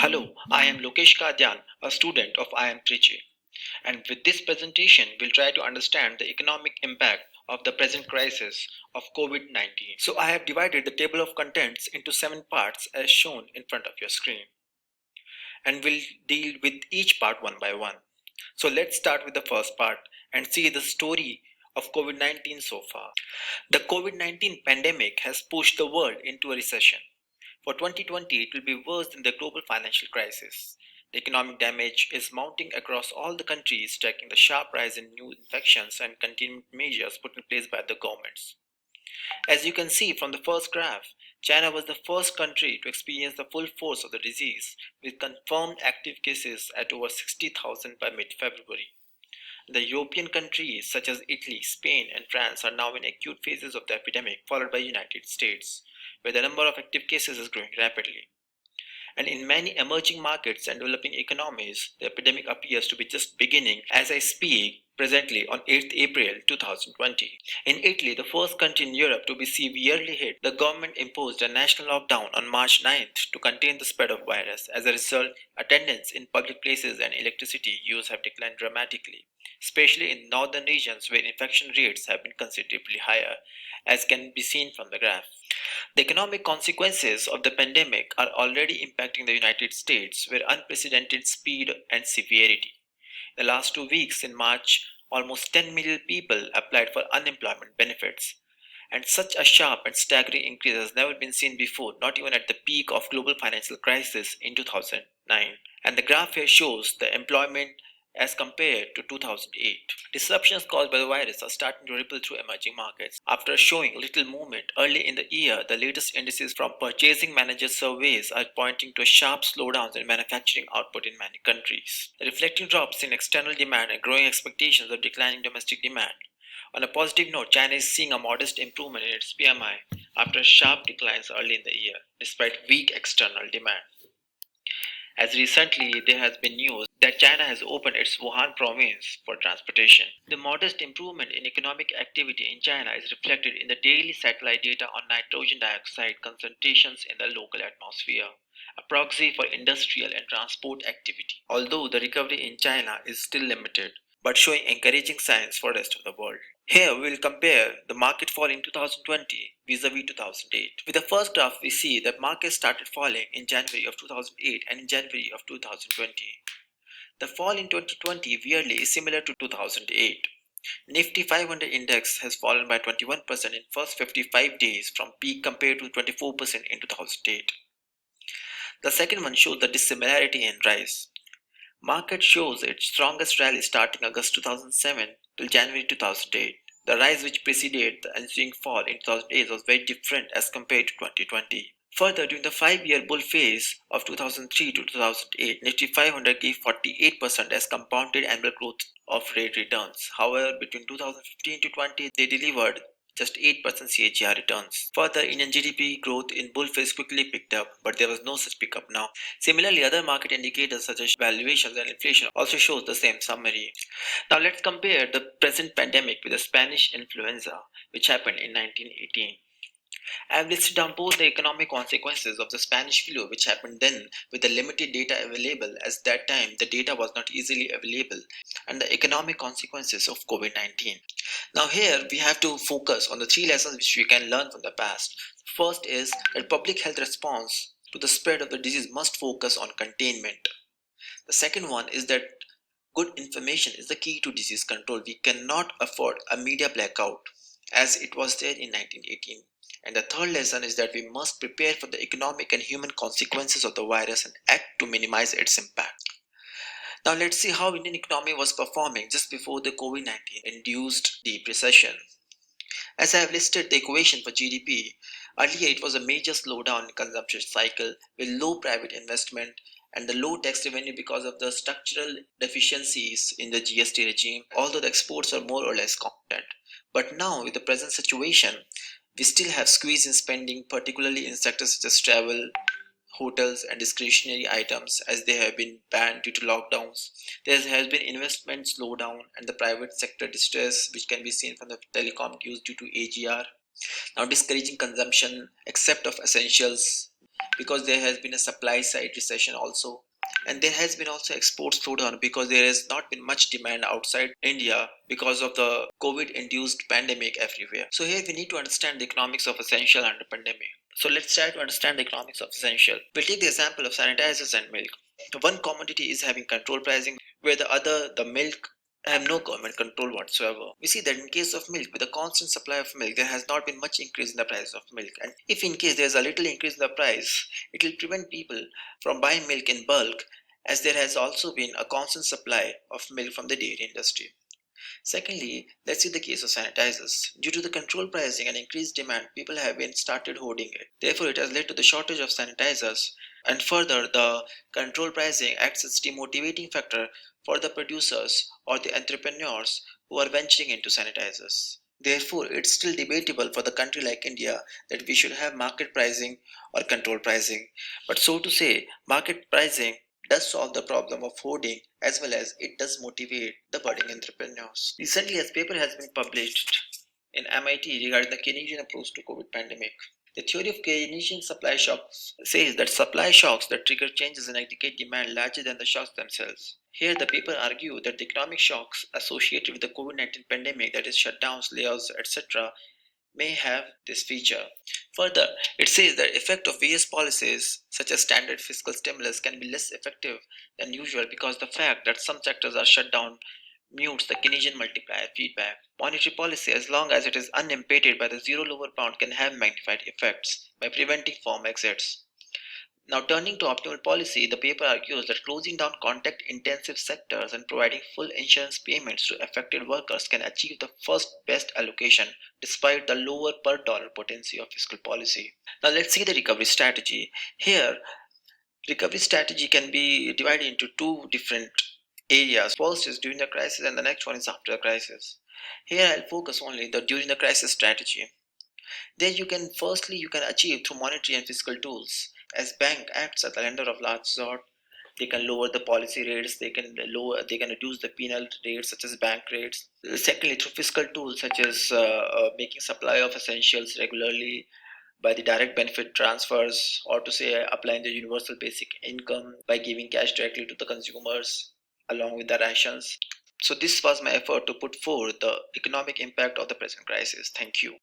Hello, I am Lokesh Kadyan, a student of IIM Trichy, and with this presentation, we'll try to understand the economic impact of the present crisis of COVID-19. So I have divided the table of contents into 7 parts as shown in front of your screen, and we'll deal with each part one by one. So let's start with the first part and see the story of COVID-19 so far. The COVID-19 pandemic has pushed the world into a recession. For 2020, it will be worse than the global financial crisis. The economic damage is mounting across all the countries, tracking the sharp rise in new infections and containment measures put in place by the governments. As you can see from the first graph, China was the first country to experience the full force of the disease, with confirmed active cases at over 60,000 by mid-February. The European countries such as Italy, Spain, and France are now in acute phases of the epidemic, followed by the United States, where the number of active cases is growing rapidly. And in many emerging markets and developing economies, the epidemic appears to be just beginning as I speak presently on 8th April 2020. In Italy, the first country in Europe to be severely hit, the government imposed a national lockdown on March 9th to contain the spread of virus. As a result, attendance in public places and electricity use have declined dramatically, especially in northern regions where infection rates have been considerably higher, as can be seen from the graph. The economic consequences of the pandemic are already impacting the United States with unprecedented speed and severity. In the last 2 weeks in March, almost 10 million people applied for unemployment benefits. And such a sharp and staggering increase has never been seen before, not even at the peak of global financial crisis in 2009. And the graph here shows the employment as compared to 2008. Disruptions caused by the virus are starting to ripple through emerging markets. After showing little movement early in the year, the latest indices from purchasing manager surveys are pointing to a sharp slowdown in manufacturing output in many countries, reflecting drops in external demand and growing expectations of declining domestic demand. On a positive note, China is seeing a modest improvement in its PMI after sharp declines early in the year, despite weak external demand. As recently there has been news that China has opened its Wuhan province for transportation. The modest improvement in economic activity in China is reflected in the daily satellite data on nitrogen dioxide concentrations in the local atmosphere, a proxy for industrial and transport activity. Although the recovery in China is still limited, but showing encouraging signs for the rest of the world. Here we will compare the market fall in 2020 vis-a-vis 2008. With the first graph, we see that markets started falling in January of 2008 and in January of 2020. The fall in 2020 weirdly is similar to 2008. Nifty 500 index has fallen by 21% in first 55 days from peak compared to 24% in 2008. The second one shows the dissimilarity in rise. Market shows its strongest rally starting August 2007 till January 2008. The rise which preceded the ensuing fall in 2008 was very different as compared to 2020. Further, during the 5-year bull phase of 2003 to 2008, Nifty 500 gave 48% as compounded annual growth of rate returns. However, between 2015 to 20, they delivered just 8% CAGR returns. Further, Indian GDP growth in bull phase quickly picked up, but there was no such pickup now. Similarly, other market indicators such as valuations and inflation also shows the same summary. Now let's compare the present pandemic with the Spanish influenza, which happened in 1918. I have listed down both the economic consequences of the Spanish flu, which happened then with the limited data available, as that time the data was not easily available, and the economic consequences of COVID-19. Now here we have to focus on the 3 lessons which we can learn from the past. First is that public health response to the spread of the disease must focus on containment. The second one is that good information is the key to disease control. We cannot afford a media blackout as it was there in 1918. And the third lesson is that we must prepare for the economic and human consequences of the virus and act to minimize its impact. Now let's see how Indian economy was performing just before the COVID-19 induced deep recession. As I have listed the equation for GDP, earlier it was a major slowdown in consumption cycle with low private investment and the low tax revenue because of the structural deficiencies in the GST regime, although the exports are more or less constant. But now with the present situation, we still have squeeze in spending, particularly in sectors such as travel, hotels and discretionary items, as they have been banned due to lockdowns. There has been investment slowdown and the private sector distress, which can be seen from the telecom use due to AGR. Now discouraging consumption except of essentials. because there has been a supply side recession also, and there has been also export slowdown because there has not been much demand outside India because of the COVID induced pandemic everywhere. So here we need to understand the economics of essential under pandemic. So let's try to understand the economics of essential. We'll take the example of sanitizers and milk. One commodity is having control pricing, where the other, the milk, have no government control whatsoever. We see that in case of milk, with a constant supply of milk, there has not been much increase in the price of milk. And if in case there's a little increase in the price, it will prevent people from buying milk in bulk, as there has also been a constant supply of milk from the dairy industry. Secondly, let's see the case of sanitizers. Due to the controlled pricing and increased demand, people have been started hoarding it. Therefore, it has led to the shortage of sanitizers. And further, the controlled pricing acts as demotivating factor for the producers or the entrepreneurs who are venturing into sanitizers. Therefore, it's still debatable for the country like India that we should have market pricing or controlled pricing. But so to say, market pricing does solve the problem of hoarding, as well as it does motivate the budding entrepreneurs. Recently, a paper has been published in MIT regarding the Keynesian approach to COVID pandemic. The theory of Keynesian supply shocks says that supply shocks that trigger changes in aggregate demand larger than the shocks themselves. Here, the paper argued that the economic shocks associated with the COVID-19 pandemic, that is shutdowns, layoffs, etc., may have this feature. Further, it says that effect of various policies such as standard fiscal stimulus can be less effective than usual because the fact that some sectors are shut down mutes the Keynesian multiplier feedback. Monetary policy, as long as it is unimpeded by the zero lower bound, can have magnified effects by preventing firm exits. Now, turning to optimal policy, the paper argues that closing down contact intensive sectors and providing full insurance payments to affected workers can achieve the first best allocation despite the lower per dollar potency of fiscal policy. Now, let's see the recovery strategy. Here, recovery strategy can be divided into two different areas. First is during the crisis, and the next one is after the crisis. Here, I'll focus only the during the crisis strategy. There you can achieve through monetary and fiscal tools. As bank acts as the lender of last resort, they can lower the policy rates, they can reduce the penal rates such as bank rates. Secondly, through fiscal tools such as making supply of essentials regularly by the direct benefit transfers, or to say applying the universal basic income by giving cash directly to the consumers along with the rations. So this was my effort to put forth the economic impact of the present crisis. Thank you.